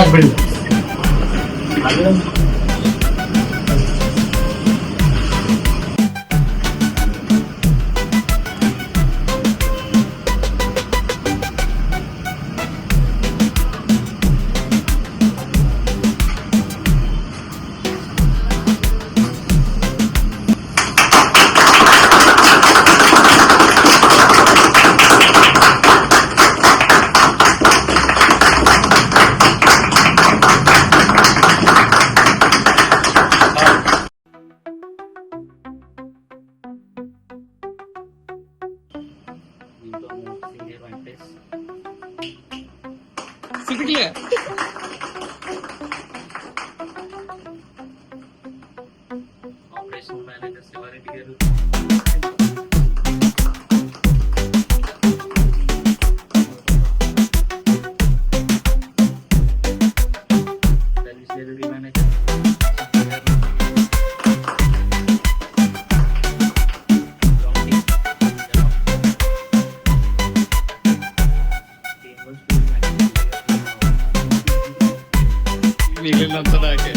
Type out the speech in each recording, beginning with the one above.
Operation manager Sivareddy గారు, delivery manager మిగిలినంత నాకే.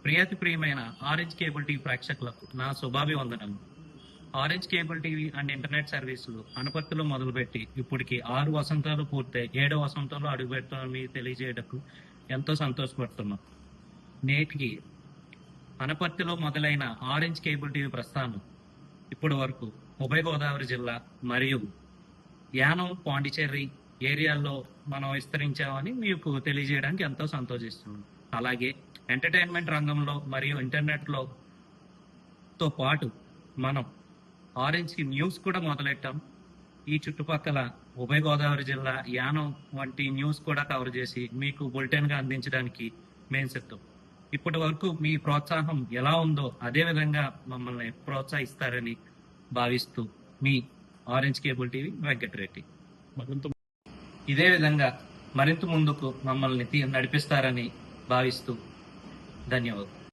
ప్రియాతి ప్రియమైన ఆరెంజ్ కేబుల్ టీవీ ప్రేక్షకులకు నా శుభాభివందనలు. Orange cable TV and internet సర్వీసులు అనపర్తిలో మొదలుపెట్టి ఇప్పటికి 6 వసంతాలు పూర్తయి 7వ వసంతంలో అడుగుపెడతామని తెలియజేయటకు ఎంతో సంతోషపడుతున్నాం. నేటికి అనపర్తిలో మొదలైన ఆరెంజ్ కేబుల్ టీవీ ప్రస్థానం ఇప్పటి వరకు ఉభయ గోదావరి జిల్లా మరియు యానం, పాండిచేరి ఏరియాల్లో మనం విస్తరించామని మీకు తెలియజేయడానికి ఎంతో సంతోషిస్తున్నాం. అలాగే ఎంటర్టైన్మెంట్ రంగంలో మరియు ఇంటర్నెట్లో తో పాటు మనం ఆరెంజ్ న్యూస్ కూడా మొదలెట్టాం. ఈ చుట్టుపక్కల ఉభయ గోదావరి జిల్లా, యానం వంటి న్యూస్ కూడా కవర్ చేసి మీకు బులెటిన్గా అందించడానికి మేము సిద్ధం. ఇప్పటి వరకు మీ ప్రోత్సాహం ఎలా ఉందో అదే విధంగా మమ్మల్ని ప్రోత్సహిస్తారని భావిస్తూ మీ ఆరెంజ్ కేబుల్ టీవీ వెంకటరెడ్డి. ఇదే విధంగా మరింత ముందుకు మమ్మల్ని నడిపిస్తారని భావిస్తూ ధన్యవాదాలు.